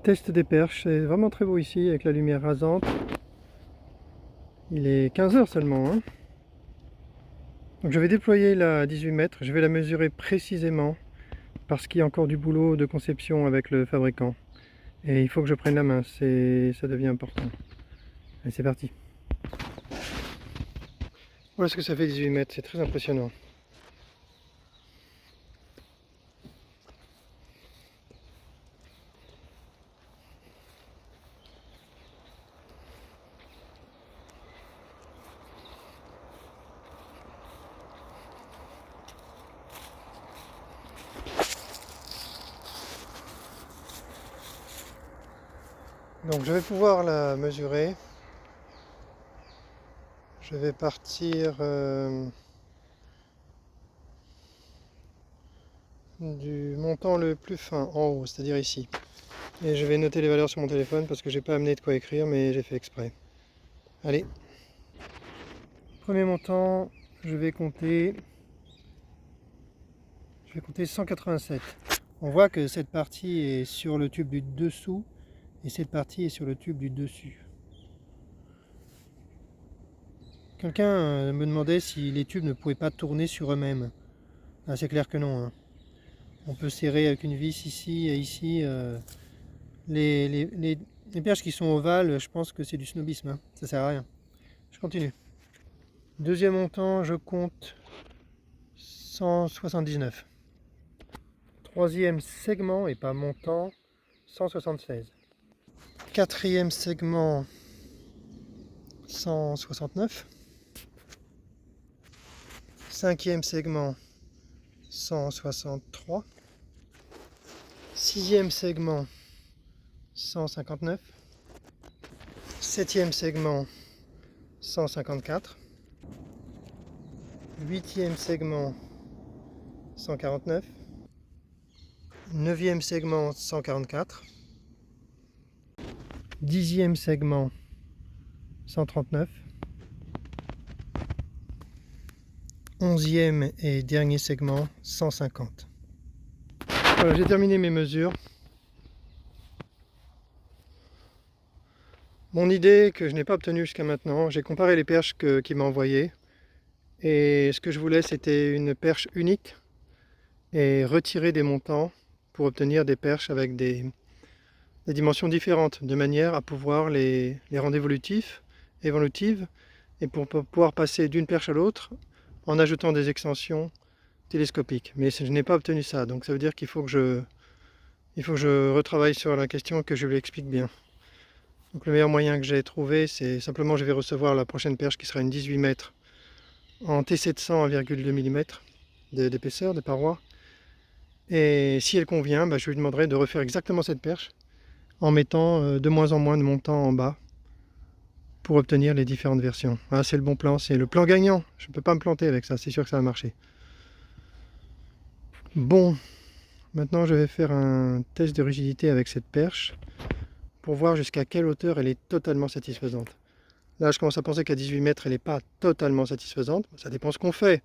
Test des perches, c'est vraiment très beau ici avec la lumière rasante. Il est 15 h seulement, hein. Donc je vais déployer la 18 mètres, je vais la mesurer précisément parce qu'il y a encore du boulot de conception avec le fabricant. Et il faut que je prenne la main, ça devient important. Allez, c'est parti. Voilà ce que ça fait 18 mètres, c'est très impressionnant. Donc je vais pouvoir la mesurer. Je vais partir du montant le plus fin en haut, c'est-à-dire ici. Et je vais noter les valeurs sur mon téléphone parce que j'ai pas amené de quoi écrire, mais j'ai fait exprès. Allez. Premier montant, je vais compter 187. On voit que cette partie est sur le tube du dessous et cette partie est sur le tube du dessus. Quelqu'un me demandait si les tubes ne pouvaient pas tourner sur eux-mêmes. Ah, c'est clair que non, hein. On peut serrer avec une vis ici et ici. Les perches qui sont ovales, je pense que c'est du snobisme, hein. Ça sert à rien. Je continue. Deuxième montant, je compte 179. Troisième segment, et pas montant, 176. Quatrième segment, 169. Cinquième segment, 163. Sixième segment, 159. Septième segment, 154. Huitième segment, 149. Neuvième segment, 144. Dixième segment, 139. Onzième et dernier segment, 150. Voilà, j'ai terminé mes mesures. Mon idée que je n'ai pas obtenue jusqu'à maintenant, j'ai comparé les perches qu'il m'a envoyées. Et ce que je voulais, c'était une perche unique et retirer des montants pour obtenir des perches avec des dimensions différentes, de manière à pouvoir les rendre évolutives, et pour pouvoir passer d'une perche à l'autre en ajoutant des extensions télescopiques. Mais je n'ai pas obtenu ça, donc ça veut dire qu'il faut que je retravaille sur la question, que je lui explique bien. Donc le meilleur moyen que j'ai trouvé, c'est simplement je vais recevoir la prochaine perche qui sera une 18 mètres en T700 1,2 mm d'épaisseur des parois. Et si elle convient, je lui demanderai de refaire exactement cette perche en mettant de moins en moins de montants en bas pour obtenir les différentes versions. Ah, c'est le bon plan, c'est le plan gagnant. Je ne peux pas me planter avec ça, c'est sûr que ça va marcher. Bon, maintenant je vais faire un test de rigidité avec cette perche pour voir jusqu'à quelle hauteur elle est totalement satisfaisante. Là, je commence à penser qu'à 18 mètres, elle n'est pas totalement satisfaisante. Ça dépend ce qu'on fait.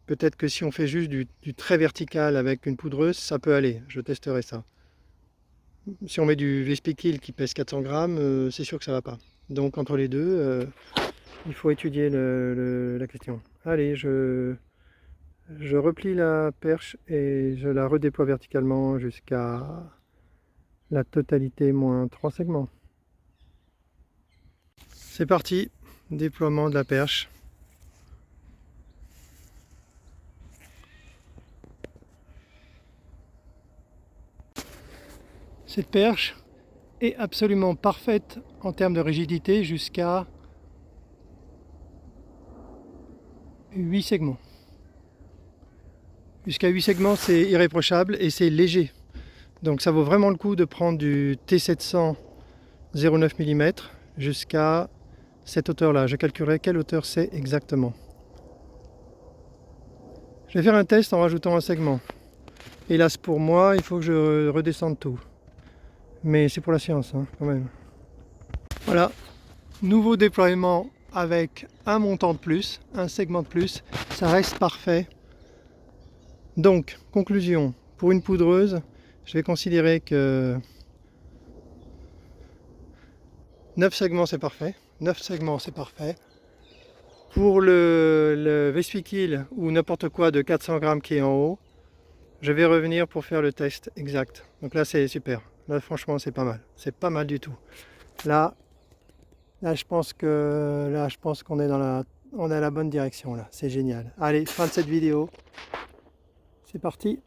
Peut-être que si on fait juste du très vertical avec une poudreuse, ça peut aller. Je testerai ça. Si on met du Vespiqil qui pèse 400 grammes, c'est sûr que ça ne va pas. Donc entre les deux, il faut étudier la question. Allez, je replie la perche et je la redéploie verticalement jusqu'à la totalité moins 3 segments. C'est parti, déploiement de la perche. Cette perche est absolument parfaite en termes de rigidité jusqu'à 8 segments. Jusqu'à 8 segments, c'est irréprochable et c'est léger. Donc ça vaut vraiment le coup de prendre du T700 0,9 mm jusqu'à cette hauteur-là. Je calculerai quelle hauteur c'est exactement. Je vais faire un test en rajoutant un segment. Hélas pour moi, il faut que je redescende tout. Mais c'est pour la science, hein, quand même. Voilà, nouveau déploiement avec un montant de plus, un segment de plus. Ça reste parfait. Donc, conclusion, pour une poudreuse, je vais considérer que 9 segments c'est parfait. 9 segments c'est parfait. Pour le Vespiqil ou n'importe quoi de 400 grammes qui est en haut, je vais revenir pour faire le test exact. Donc là c'est super. Là franchement c'est pas mal. C'est pas mal du tout. Là, je pense qu'on est on est à la bonne direction là. C'est génial. Allez, fin de cette vidéo. C'est parti.